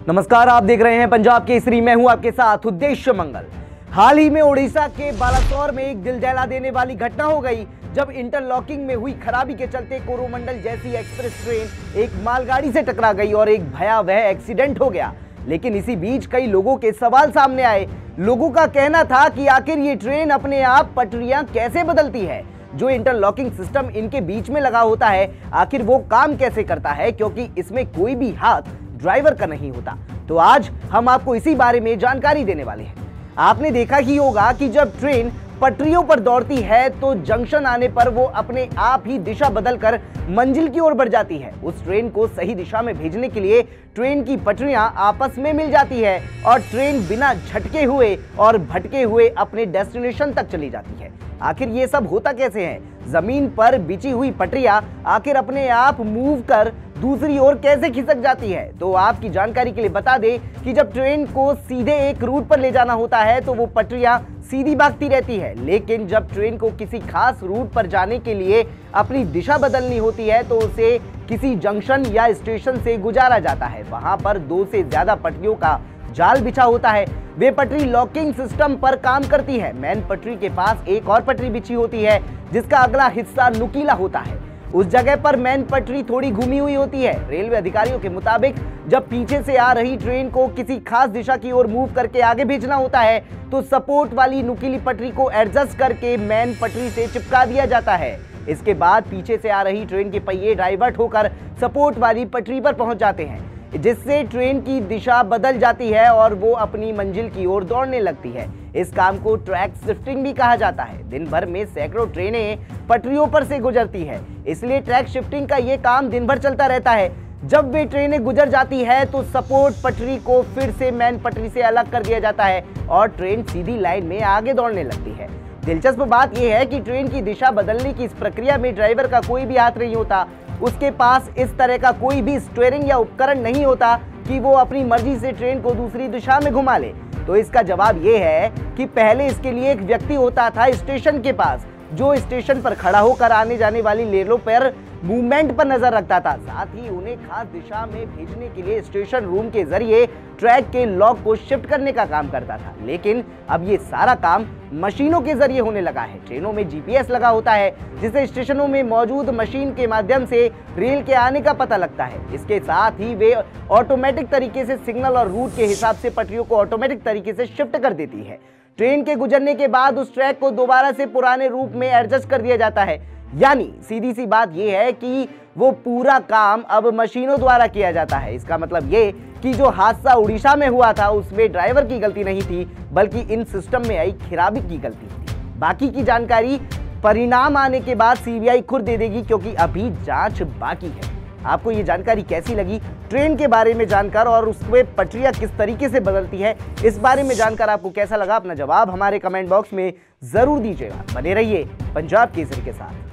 नमस्कार, आप देख रहे हैं पंजाब केसरी। मैं हूं आपके साथ उद्देश्य मंगल। हाल ही में ओडिशा के बालासोर में एक दिल दहला देने वाली घटना हो गई, जब इंटरलॉकिंग में हुई खराबी के चलते कोरोमंडल जैसी एक्सप्रेस ट्रेन एक मालगाड़ी से टकरा गई और एक भयावह एक्सीडेंट हो गया। लेकिन इसी बीच कई लोगों के सवाल सामने आए। लोगों का कहना था कि आखिर ये ट्रेन अपने आप पटरियां कैसे बदलती है, जो इंटरलॉकिंग सिस्टम इनके बीच में लगा होता है आखिर वो काम कैसे करता है, क्योंकि इसमें कोई भी हाथ ड्राइवर का नहीं होता। तो आज हम आपको इसी बारे में जानकारी देने वाले हैं। आपने देखा ही होगा कि जब ट्रेन पटरियों पर दौड़ती है तो जंक्शन आने पर वो अपने आप ही दिशा बदलकर मंजिल की ओर बढ़ जाती है। उस ट्रेन को सही दिशा में भेजने के लिए ट्रेन की पटरियां आपस में मिल जाती है और ट्रेन बिना झटके हुए और भटके हुए अपने डेस्टिनेशन तक चली जाती है। आखिर ये सब होता कैसे है? जमीन पर बिछी हुई पटरियां आखिर अपने आप मूव कर दूसरी ओर कैसे खिसक जाती है? तो आपकी जानकारी के लिए बता दें कि जब ट्रेन को सीधे एक रूट पर ले जाना होता है तो वो पटरियां सीधी भागती रहती है, लेकिन जब ट्रेन को किसी खास रूट पर जाने के लिए अपनी दिशा बदलनी होती है तो उसे किसी जंक्शन या स्टेशन से गुजारा जाता है। वहां पर 2 से ज्यादा पटरियों का जाल बिछा होता है। वे पटरी लॉकिंग सिस्टम पर काम करती है। मेन पटरी के पास एक और पटरी बिछी होती है जिसका अगला हिस्सा नुकीला होता है। उस जगह पर मेन पटरी थोड़ी घूमी हुई होती है। रेलवे अधिकारियों के मुताबिक जब पीछे से आ रही ट्रेन को किसी खास दिशा की ओर मूव करके आगे भेजना होता है तो सपोर्ट वाली नुकीली पटरी को एडजस्ट करके मेन पटरी से चिपका दिया जाता है। इसके बाद पीछे से आ रही ट्रेन के पहिए डाइवर्ट होकर सपोर्ट वाली पटरी पर पहुंच जाते हैं, जिससे ट्रेन की दिशा बदल जाती है और वो अपनी मंजिल की ओर दौड़ने लगती है। इस काम को ट्रैक शिफ्टिंग भी कहा जाता है। दिन भर में सैकड़ों ट्रेनें पटरियों पर से गुजरती है, इसलिए ट्रैक शिफ्टिंग का ये काम दिन भर चलता रहता है। जब वे ट्रेनें गुजर जाती है तो सपोर्ट पटरी को फिर से मेन पटरी से अलग कर दिया जाता है और ट्रेन सीधी लाइन में आगे दौड़ने लगती है। दिलचस्प बात यह है कि ट्रेन की दिशा बदलने की इस प्रक्रिया में ड्राइवर का कोई भी हाथ नहीं होता। उसके पास इस तरह का कोई भी स्टीयरिंग या उपकरण नहीं होता कि वो अपनी मर्जी से ट्रेन को दूसरी दिशा में घुमा ले। तो इसका जवाब ये है कि पहले इसके लिए एक व्यक्ति होता था स्टेशन के पास, जो स्टेशन पर खड़ा होकर आने जाने वाली रेलों पर मूवमेंट पर नजर रखता था। साथ ही उन्हें खास दिशा में भेजने के लिए स्टेशन रूम के जरिए ट्रैक के लॉक को शिफ्ट करने का काम करता था। लेकिन अब ये सारा काम मशीनों के जरिए होने लगा है। ट्रेनों में जीपीएस लगा होता है, जिससे स्टेशनों में मौजूद मशीन के माध्यम से रेल के आने का पता लगता है। इसके साथ ही वे ऑटोमेटिक तरीके से सिग्नल और रूट के हिसाब से पटरियों को ऑटोमेटिक तरीके से शिफ्ट कर देती है। ट्रेन के गुजरने के बाद उस ट्रैक को दोबारा से पुराने रूप में एडजस्ट कर दिया जाता है। यानी सीधी सी बात यह है कि वो पूरा काम अब मशीनों द्वारा किया जाता है। इसका मतलब ये कि जो हादसा उड़ीसा में हुआ था उसमें ड्राइवर की गलती नहीं थी, बल्कि इन सिस्टम में आई खराबी की गलती थी। बाकी की जानकारी परिणाम आने के बाद सीबीआई खुद दे देगी, क्योंकि अभी जांच बाकी है। आपको ये जानकारी कैसी लगी? ट्रेन के बारे में जानकर और उसमें पटरियां किस तरीके से बदलती है, इस बारे में जानकर आपको कैसा लगा? अपना जवाब हमारे कमेंट बॉक्स में जरूर दीजिएगा। बने रहिए पंजाब केसरी के साथ।